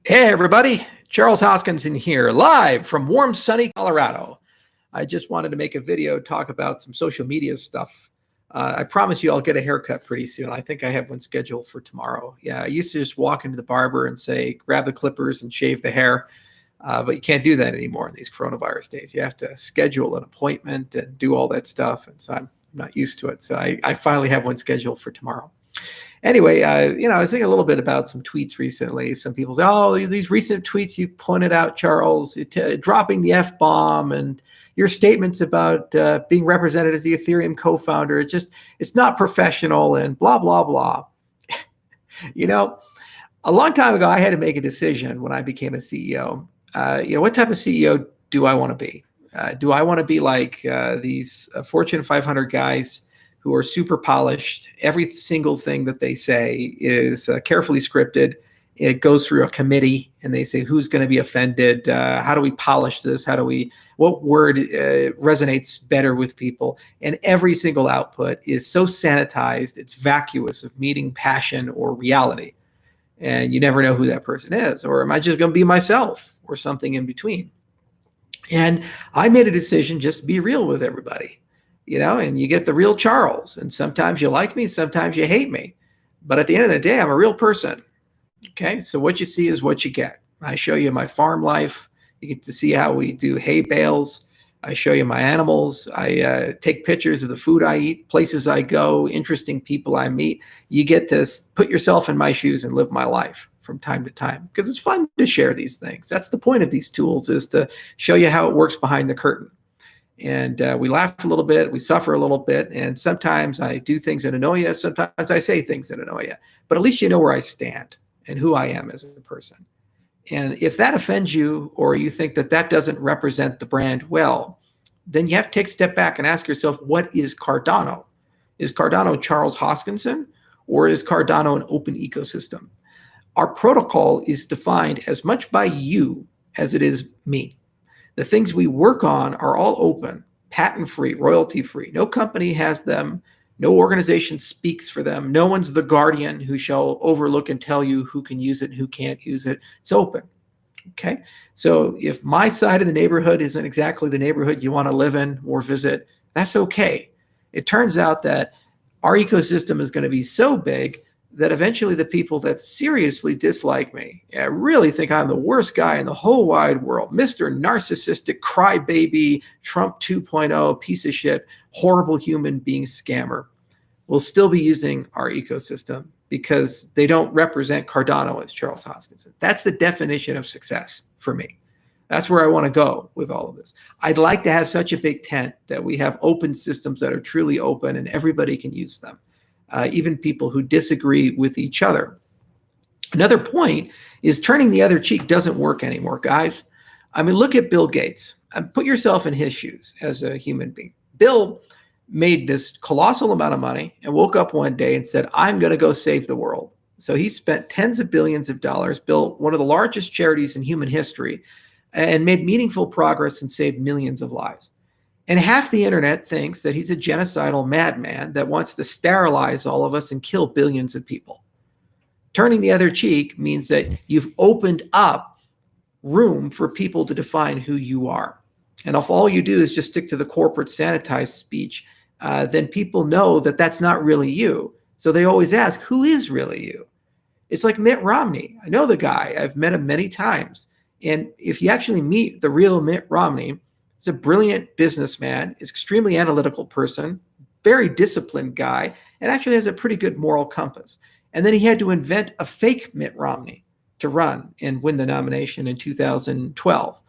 Hey, everybody. Charles Hoskinson here, live from warm, sunny Colorado. I just wanted to make a video, talk about some social media stuff. I promise you I'll get a haircut pretty soon. I think I have one scheduled for tomorrow. Yeah, I used to just walk into the barber and say, grab the clippers and shave the hair. But you can't do that anymore in these coronavirus days. You have to schedule an appointment and do all that stuff. And so I'm not used to it. So I finally have one scheduled for tomorrow. Anyway, I was thinking a little bit about some tweets recently. Some people say, "Oh, these recent tweets you pointed out, Charles, dropping the F-bomb and your statements about being represented as the Ethereum co-founder. It's not professional and blah blah blah." you know, a long time ago, I had to make a decision when I became a CEO. What type of CEO do I want to be? Do I want to be like these Fortune 500 guys who are super polished? Every single thing that they say is carefully scripted. It goes through a committee and they say, who's going to be offended? How do we polish this? What word resonates better with people? And every single output is so sanitized, it's vacuous of meeting passion or reality. And you never know who that person is. Or am I just going to be myself or something in between? And I made a decision just to be real with everybody. And you get the real Charles. And sometimes you like me, sometimes you hate me. But at the end of the day, I'm a real person. Okay, so what you see is what you get. I show you my farm life. You get to see how we do hay bales. I show you my animals. I take pictures of the food I eat, places I go, interesting people I meet. You get to put yourself in my shoes and live my life from time to time, because it's fun to share these things. That's the point of these tools, is to show you how it works behind the curtain. And we laugh a little bit, we suffer a little bit, and sometimes I do things that annoy you, sometimes I say things that annoy you. But at least you know where I stand and who I am as a person. And if that offends you, or you think that that doesn't represent the brand well, then you have to take a step back and ask yourself, what is Cardano? Is Cardano Charles Hoskinson, or is Cardano an open ecosystem? Our protocol is defined as much by you as it is me. The things we work on are all open, patent-free, royalty-free. No company has them. No organization speaks for them. No one's the guardian who shall overlook and tell you who can use it and who can't use it. It's open. Okay? So if my side of the neighborhood isn't exactly the neighborhood you want to live in or visit, that's okay. It turns out that our ecosystem is going to be so big that eventually the people that seriously dislike me, really think I'm the worst guy in the whole wide world, Mr. Narcissistic Crybaby, Trump 2.0, piece of shit, horrible human being scammer, will still be using our ecosystem because they don't represent Cardano as Charles Hoskinson. That's the definition of success for me. That's where I want to go with all of this. I'd like to have such a big tent that we have open systems that are truly open and everybody can use them. Even people who disagree with each other. Another point is turning the other cheek doesn't work anymore, guys. I mean, look at Bill Gates. Put yourself in his shoes as a human being. Bill made this colossal amount of money and woke up one day and said, I'm going to go save the world. So he spent tens of billions of dollars, built one of the largest charities in human history, and made meaningful progress and saved millions of lives. And half the internet thinks that he's a genocidal madman that wants to sterilize all of us and kill billions of people. Turning the other cheek means that you've opened up room for people to define who you are. And if all you do is just stick to the corporate sanitized speech, then people know that that's not really you. So they always ask, who is really you? It's like Mitt Romney. I know the guy. I've met him many times. And if you actually meet the real Mitt Romney, he's a brilliant businessman, is extremely analytical person, very disciplined guy, and actually has a pretty good moral compass. And then he had to invent a fake Mitt Romney to run and win the nomination in 2012.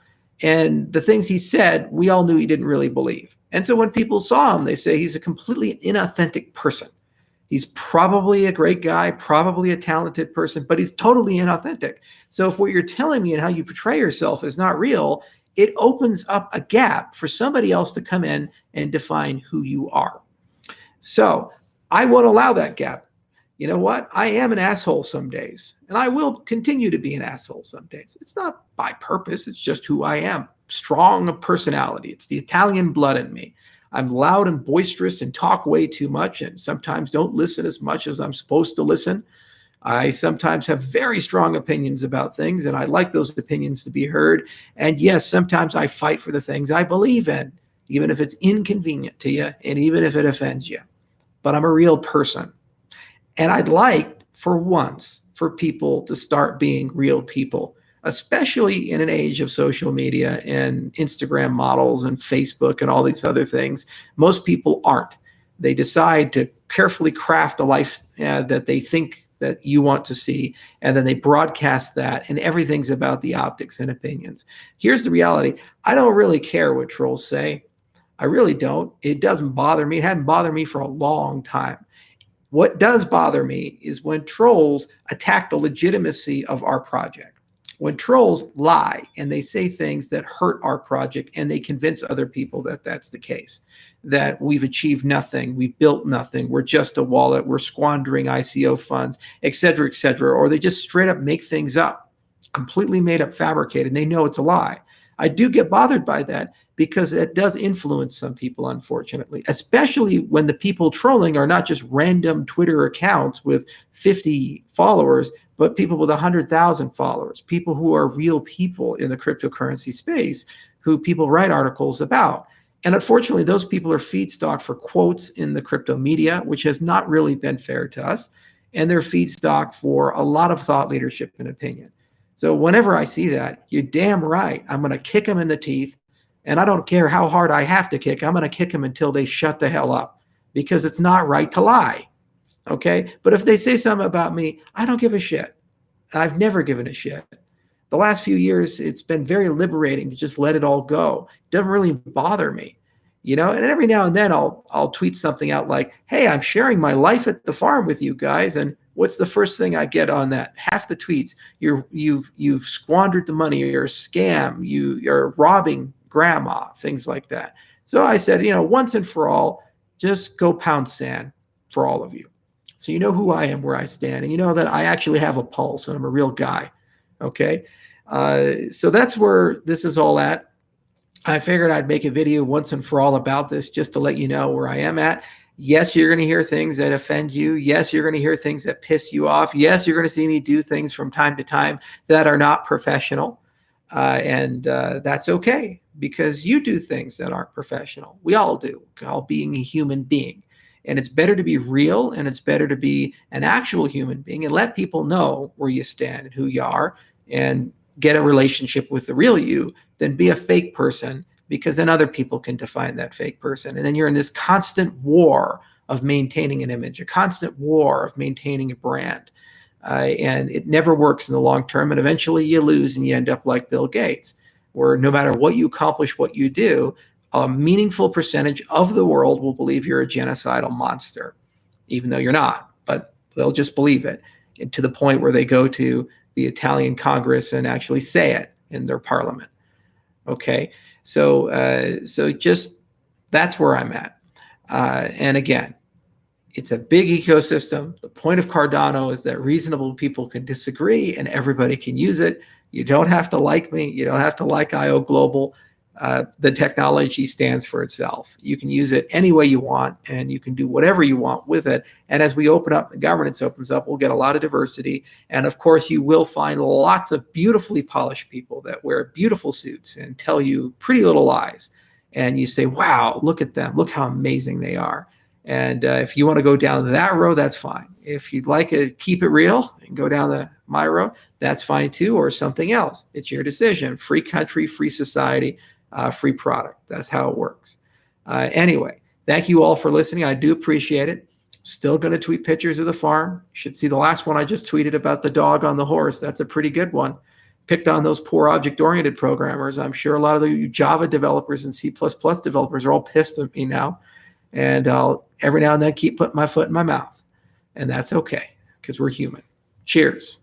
And the things he said, we all knew he didn't really believe. And so when people saw him, they say he's a completely inauthentic person. He's probably a great guy, probably a talented person, but he's totally inauthentic. So if what you're telling me and how you portray yourself is not real, it opens up a gap for somebody else to come in and define who you are. So I won't allow that gap. You know what? I am an asshole some days, and I will continue to be an asshole some days. It's not by purpose. It's just who I am. Strong of personality. It's the Italian blood in me. I'm loud and boisterous and talk way too much and sometimes don't listen as much as I'm supposed to listen. I sometimes have very strong opinions about things, and I like those opinions to be heard. And yes, sometimes I fight for the things I believe in, even if it's inconvenient to you and even if it offends you. But I'm a real person. And I'd like, for once, for people to start being real people, especially in an age of social media and Instagram models and Facebook and all these other things. Most people aren't. They decide to carefully craft a life that they think that you want to see, and then they broadcast that, and everything's about the optics and opinions. Here's the reality. I don't really care what trolls say. I really don't. It doesn't bother me. It hadn't bothered me for a long time. What does bother me is when trolls attack the legitimacy of our project. When trolls lie and they say things that hurt our project and they convince other people that that's the case, that we've achieved nothing, we've built nothing, we're just a wallet, we're squandering ICO funds, et cetera, or they just straight up make things up, completely made up, fabricated, and they know it's a lie. I do get bothered by that because it does influence some people, unfortunately, especially when the people trolling are not just random Twitter accounts with 50 followers, but people with 100,000 followers, people who are real people in the cryptocurrency space who people write articles about. And unfortunately, those people are feedstock for quotes in the crypto media, which has not really been fair to us. And they're feedstock for a lot of thought leadership and opinion. So whenever I see that, you're damn right. I'm going to kick them in the teeth. And I don't care how hard I have to kick. I'm going to kick them until they shut the hell up, because it's not right to lie. Okay? But if they say something about me, I don't give a shit. I've never given a shit. The last few years, it's been very liberating to just let it all go. It doesn't really bother me, you know. And every now and then I'll tweet something out like, "Hey, I'm sharing my life at the farm with you guys," and what's the first thing I get on that? Half the tweets: you've squandered the money, you're a scam, you're robbing grandma, things like that. So I said, once and for all, just go pound sand for all of you. So you know who I am, where I stand, and you know that I actually have a pulse and I'm a real guy. Okay. So that's where this is all at. I figured I'd make a video once and for all about this, just to let you know where I am at. Yes, you're going to hear things that offend you. Yes, you're going to hear things that piss you off. Yes, you're going to see me do things from time to time that are not professional. And that's okay, because you do things that aren't professional. We all do, all being a human being. And it's better to be real, and it's better to be an actual human being and let people know where you stand and who you are, and get a relationship with the real you, than be a fake person, because then other people can define that fake person. And then you're in this constant war of maintaining an image, a constant war of maintaining a brand. And it never works in the long term. And eventually you lose and you end up like Bill Gates, where no matter what you accomplish, what you do, a meaningful percentage of the world will believe you're a genocidal monster, even though you're not, but they'll just believe it, and to the point where they go to the Italian Congress and actually say it in their parliament. Okay. So just, that's where I'm at. And again, it's a big ecosystem. The point of Cardano is that reasonable people can disagree and everybody can use it. You don't have to like me. You don't have to like IO Global. The technology stands for itself. You can use it any way you want, and you can do whatever you want with it. And as we open up, the governance opens up, we'll get a lot of diversity. And of course, you will find lots of beautifully polished people that wear beautiful suits and tell you pretty little lies. And you say, wow, look at them. Look how amazing they are. And if you want to go down that road, that's fine. If you'd like to keep it real and go down my road, that's fine too, or something else. It's your decision. Free country, free society, free product. That's how it works. Anyway, thank you all for listening. I do appreciate it. Still going to tweet pictures of the farm. You should see the last one I just tweeted about the dog on the horse. That's a pretty good one. Picked on those poor object-oriented programmers. I'm sure a lot of the Java developers and C++ developers are all pissed at me now. And I'll every now and then keep putting my foot in my mouth. And that's okay, because we're human. Cheers.